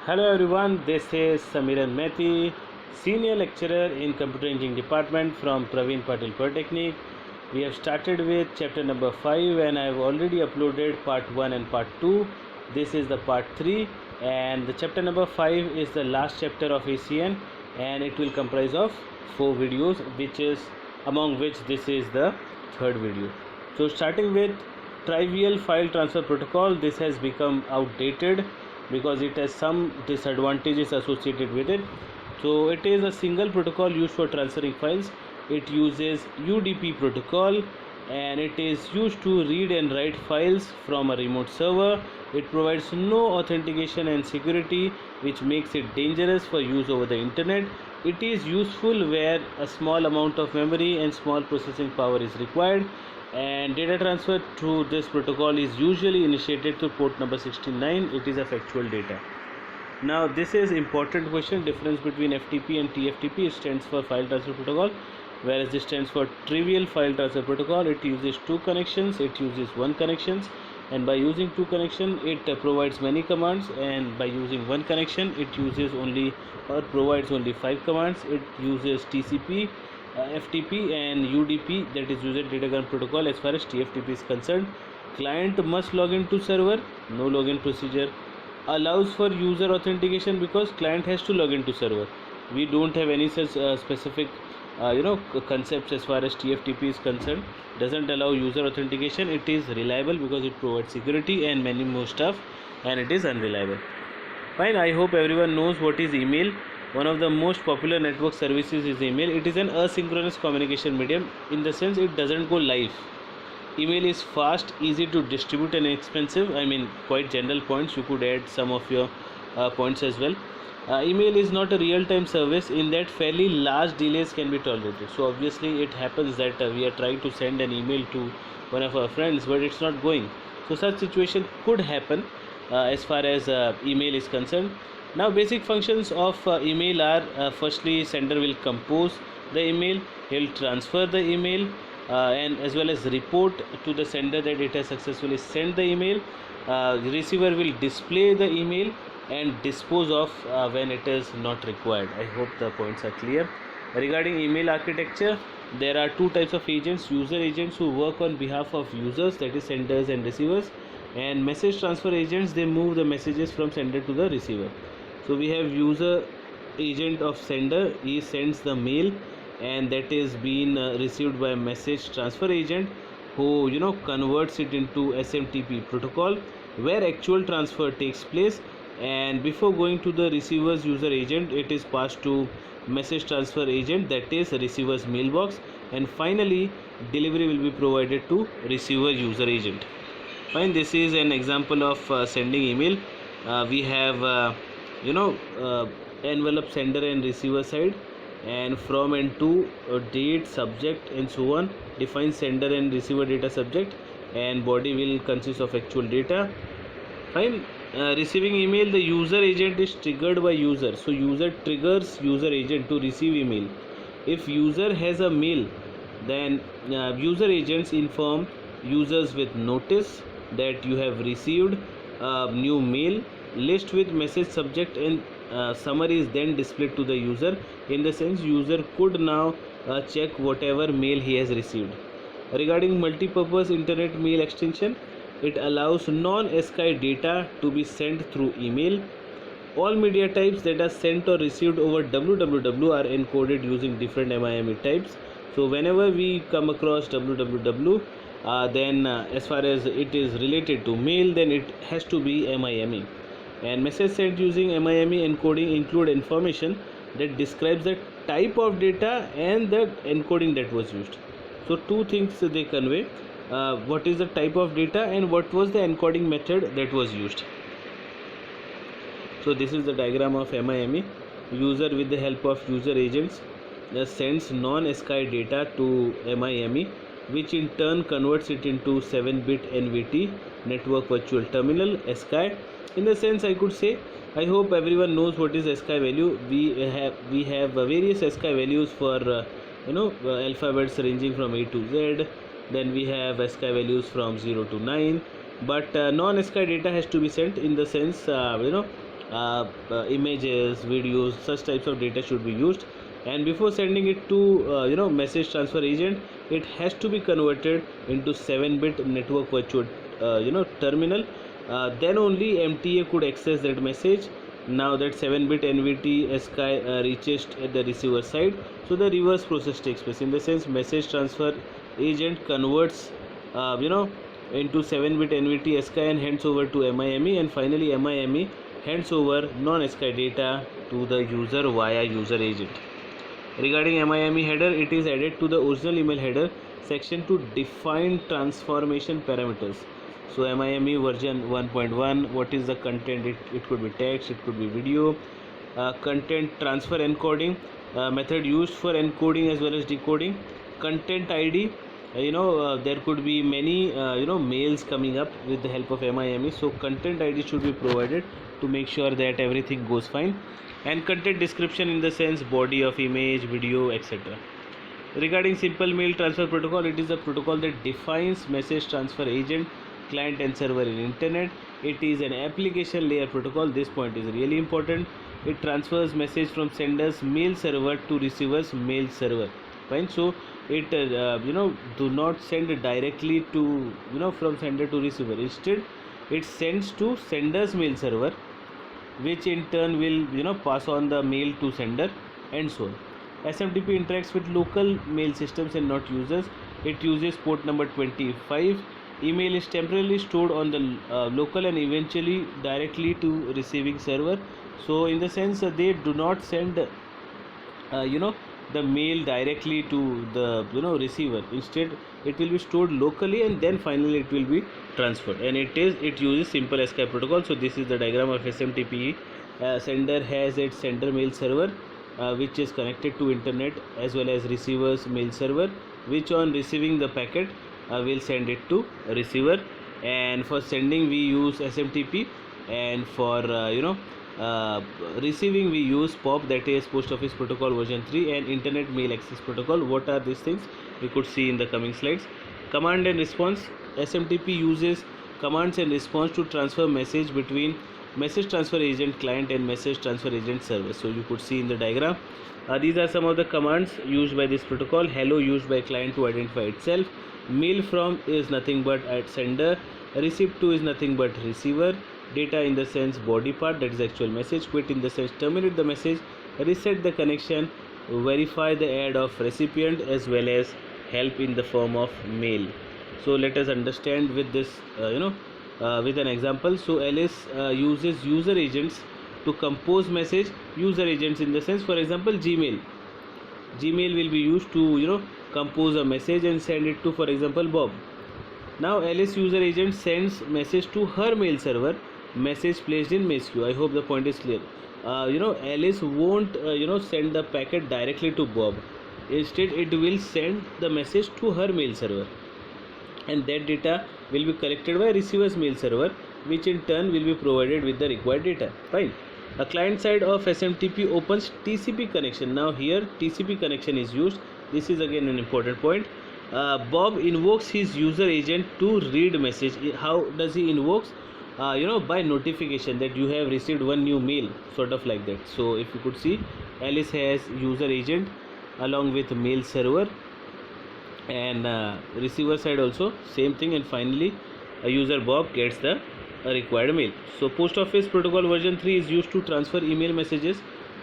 Hello everyone, this is Samiran Methi, Senior Lecturer in Computer Engineering Department from Praveen Patil Polytechnic. We have started with chapter number 5 and I have already uploaded part 1 and part 2. This is the part 3 and the chapter number 5 is the last chapter of ACN and it will comprise of 4 videos among which this is the third video. So starting with trivial file transfer protocol, this has become outdated because it has some disadvantages associated with it. So it is a single protocol used for transferring files. It uses UDP protocol and it is used to read and write files from a remote server. It provides no authentication and security, which makes it dangerous for use over the internet. It is useful where a small amount of memory and small processing power is required, and data transfer through this protocol is usually initiated through port number 69. It is a factual data. Now this is important question, difference between FTP and TFTP. It stands for file transfer protocol, whereas this stands for trivial file transfer protocol. It uses two connections, it uses one connections, and by using two connection it provides many commands, and by using one connection it uses only or provides only 5 commands. It uses TCP, FTP and UDP, that is user datagram protocol. As far as TFTP is concerned, client must log into server, no login procedure. Allows for user authentication because client has to log into server. We don't have any such specific concepts as far as TFTP is concerned. Doesn't allow user authentication. It is reliable because it provides security and many more stuff, and it is unreliable. Fine, I hope everyone knows what is email. One of the most popular network services is email. It is an asynchronous communication medium in the sense it doesn't go live. Email is fast, easy to distribute and inexpensive. I mean, quite general points. You could add some of your points as well. Email is not a real-time service in that fairly large delays can be tolerated. So obviously it happens that we are trying to send an email to one of our friends but it's not going. So such situation could happen as far as email is concerned. Now basic functions of email are firstly, sender will compose the email, he'll transfer the email and as well as report to the sender that it has successfully sent the email. Receiver will display the email and dispose of when it is not required. I hope the points are clear. Regarding email architecture, there are two types of agents: user agents who work on behalf of users, that is senders and receivers, and message transfer agents. They move the messages from sender to the receiver. So we have user agent of sender. He sends the mail and that is being received by a message transfer agent who converts it into SMTP protocol where actual transfer takes place, and before going to the receiver's user agent it is passed to message transfer agent, that is receiver's mailbox, and finally delivery will be provided to receiver user agent. Fine, this is an example of sending email. We have envelope sender and receiver side, and from and to date, subject and so on. Define sender and receiver data subject, and body will consist of actual data. Fine. Receiving email, the user agent is triggered by user, so user triggers user agent to receive email. If user has a mail, then user agents inform users with notice that you have received a new mail. List with message subject and summary is then displayed to the user. In the sense, user could now check whatever mail he has received. Regarding multipurpose internet mail extension, it allows non-ASCII data to be sent through email. All media types that are sent or received over www are encoded using different MIME types. So whenever we come across www, then as far as it is related to mail, then it has to be MIME. And message sent using MIME encoding include information that describes the type of data and the encoding that was used. So two things they convey: what is the type of data and what was the encoding method that was used. So this is the diagram of MIME. User with the help of user agents sends non-ASCII data to MIME, which in turn converts it into 7-bit NVT, network virtual terminal, ASCII. In the sense, I could say, I hope everyone knows what is ASCII value. We have various ASCII values for alphabets ranging from A to Z. Then we have ASCII values from 0 to 9. But non-ASCII data has to be sent. In the sense, images, videos, such types of data should be used. And before sending it to message transfer agent, it has to be converted into 7-bit network virtual terminal. Then only MTA could access that message. Now that 7-bit NVT ASCII reaches at the receiver side, so the reverse process takes place. In the sense, message transfer agent converts into 7-bit NVT ASCII and hands over to MIME, and finally MIME hands over non-ASCII data to the user via user agent. Regarding MIME header, it is added to the original email header section to define transformation parameters. So MIME version 1.1, what is the content? It could be text, it could be video. Content transfer encoding, method used for encoding as well as decoding. Content ID, there could be many mails coming up with the help of MIME, so content ID should be provided to make sure that everything goes fine. And content description, in the sense body of image, video, etc. Regarding simple mail transfer protocol, it is a protocol that defines message transfer agent, client and server in internet. It is an application layer protocol. This point is really important. It transfers message from sender's mail server to receiver's mail server. Fine. So it do not send directly to from sender to receiver. Instead, it sends to sender's mail server, which in turn will pass on the mail to sender, and so on. SMTP interacts with local mail systems and not users. It uses port number 25. Email is temporarily stored on the local and eventually directly to receiving server. So in the sense, they do not send the mail directly to the receiver. Instead, it will be stored locally and then finally it will be transferred, and it uses simple ASCII protocol. So this is the diagram of SMTP. Sender has its sender mail server, which is connected to internet, as well as receiver's mail server, which on receiving the packet will send it to receiver. And for sending we use SMTP, and for receiving we use POP, that is Post Office Protocol version 3, and Internet Mail Access Protocol. What are these things? We could see in the coming slides. Command and response. SMTP uses commands and response to transfer message between message transfer agent client and message transfer agent server. So you could see in the diagram. These are some of the commands used by this protocol. Hello used by client to identify itself. Mail from is nothing but at sender. Receive to is nothing but receiver. Data in the sense body part, that is actual message. Quit in the sense terminate the message. Reset the connection. Verify the add of recipient, as well as help in the form of mail. So let us understand with this with an example. So Alice uses user agents to compose message. User agents in the sense, for example, Gmail will be used to compose a message and send it to, for example, Bob. Now Alice user agent sends message to her mail server, message placed in mail queue. I hope the point is clear. Alice won't send the packet directly to Bob. Instead, it will send the message to her mail server, and that data will be collected by receiver's mail server, which in turn will be provided with the required data. Fine. A client side of SMTP opens TCP connection. Now here TCP connection is used. This is again an important point. Bob invokes his user agent to read message. How does he invokes? By notification that you have received one new mail, sort of like that. So if you could see, Alice has user agent along with mail server, and receiver side also same thing, and finally a user Bob gets the required mail. So Post Office Protocol version 3 is used to transfer email messages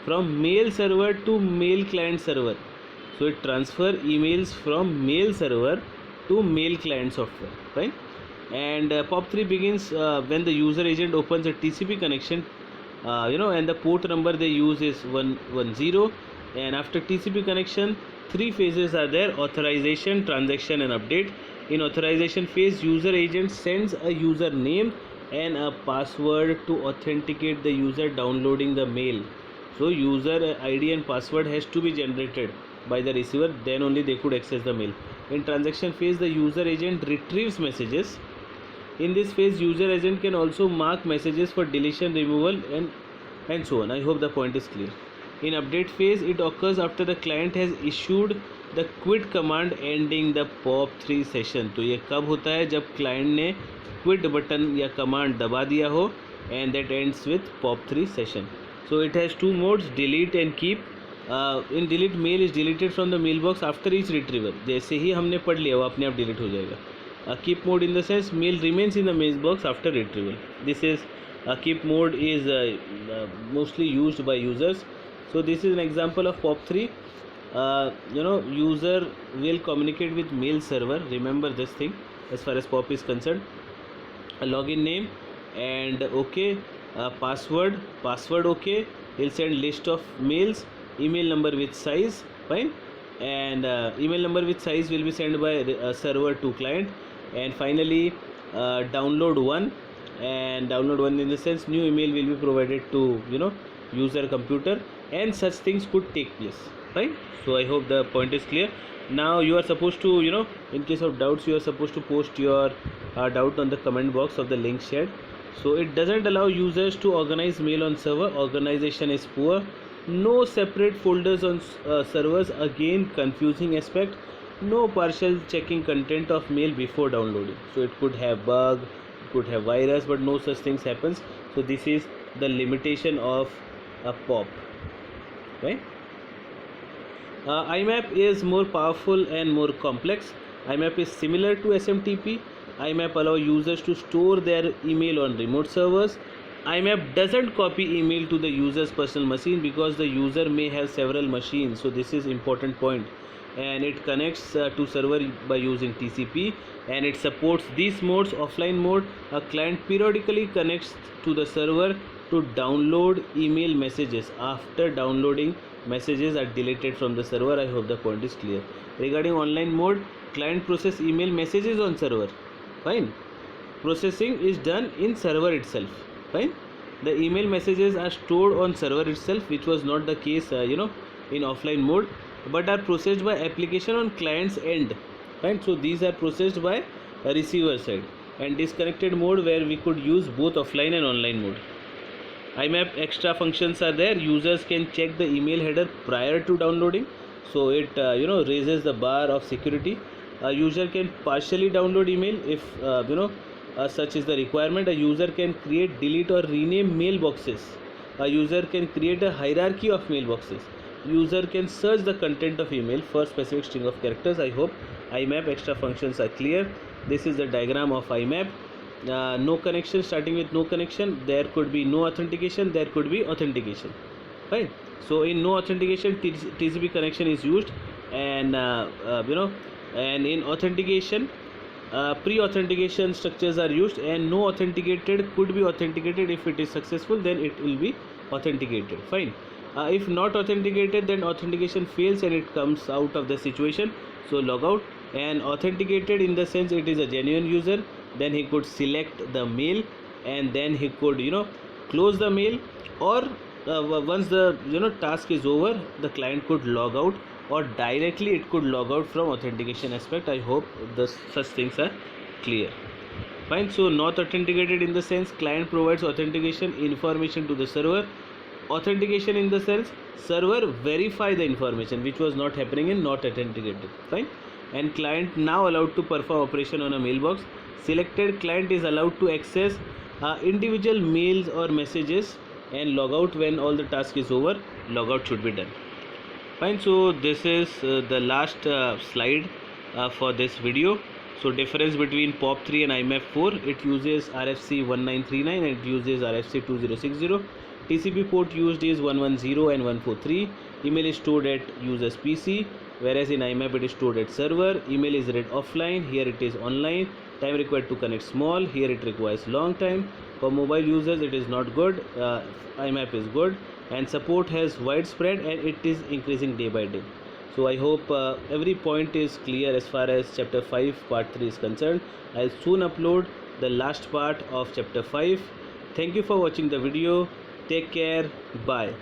from mail server to mail client server. So it transfer emails from mail server to mail client software. Fine. And POP3 begins when the user agent opens a TCP connection, and the port number they use is 110. And after TCP connection, 3 phases are there: authorization, transaction, and update. In authorization phase, user agent sends a username and a password to authenticate the user downloading the mail. So user ID and password has to be generated by the receiver, then only they could access the mail. In transaction phase, the user agent retrieves messages. In this phase, user agent can also mark messages for deletion, removal, and so on. I hope the point is clear. In update phase, it occurs after the client has issued the quit command ending the POP3 session. तो ये कब होता है? जब client ने quit button या command दबा दिया हो, and that ends with POP3 session. So it has two modes, delete and keep. In delete, mail is deleted from the mailbox after each retrieval. जैसे ही हमने पढ़ लिया वो अपने आप delete हो जाएगा. Keep mode in the sense mail remains in the mailbox after retrieval. This is keep mode is mostly used by users. So this is an example of POP3. User will communicate with mail server. Remember this thing as far as POP is concerned. A login name and okay, password okay. He'll send list of mails, email number with size, fine, and email number with size will be sent by server to client. And finally download one, and download one in the sense new email will be provided to user computer, and such things could take place, right? So I hope the point is clear. Now you are supposed to in case of doubts, you are supposed to post your doubt on the comment box of the link shared. So it doesn't allow users to organize mail on server. Organization is poor. No separate folders on servers, again confusing aspect. No partial checking content of mail before downloading. So it could have bug, it could have virus, but no such things happens. So this is the limitation of a POP, right? IMAP is more powerful and more complex. IMAP is similar to SMTP. IMAP allows users to store their email on remote servers. IMAP doesn't copy email to the user's personal machine because the user may have several machines. So this is important point. And it connects to server by using TCP, and it supports these modes. Offline mode, a client periodically connects to the server to download email messages. After downloading, messages are deleted from the server. I hope the point is clear. Regarding online mode, client process email messages on server, fine. Processing is done in server itself, fine. The email messages are stored on server itself, which was not the case in offline mode, but are processed by application on client's end, right? So these are processed by a receiver side. And disconnected mode, where we could use both offline and online mode. IMAP extra functions are there. Users can check the email header prior to downloading, so it raises the bar of security. A user can partially download email if such is the requirement. A user can create, delete or rename mailboxes. A user can create a hierarchy of mailboxes. User can search the content of email for specific string of characters. I hope IMAP extra functions are clear. This is the diagram of IMAP. No connection, starting with no connection, there could be no authentication, there could be authentication, right? So in no authentication, TCP connection is used, and and in authentication, pre-authentication structures are used, and no authenticated could be authenticated. If it is successful, then it will be authenticated, fine. If not authenticated, then authentication fails and it comes out of the situation, so log out. And authenticated in the sense it is a genuine user, then he could select the mail, and then he could close the mail, or once the task is over, the client could log out, or directly it could log out from authentication aspect. I hope such things are clear, fine. So not authenticated in the sense client provides authentication information to the server. Authentication in the sense server verify the information, which was not happening in not authenticated, fine. And client now allowed to perform operation on a mailbox. Selected client is allowed to access individual mails or messages and log out when all the task is over. Logout should be done, fine. So this is the last slide for this video. So difference between POP3 and IMAP 4, it uses RFC 1939 and it uses RFC 2060. TCP port used is 110 and 143. Email is stored at user's PC, whereas in IMAP it is stored at server. Email is read offline, here it is online. Time required to connect small, here it requires long time. For mobile users it is not good, IMAP is good, and support has widespread and it is increasing day by day. So I hope every point is clear as far as chapter 5 part 3 is concerned. I'll soon upload the last part of chapter 5. Thank you for watching the video. Take care. Bye.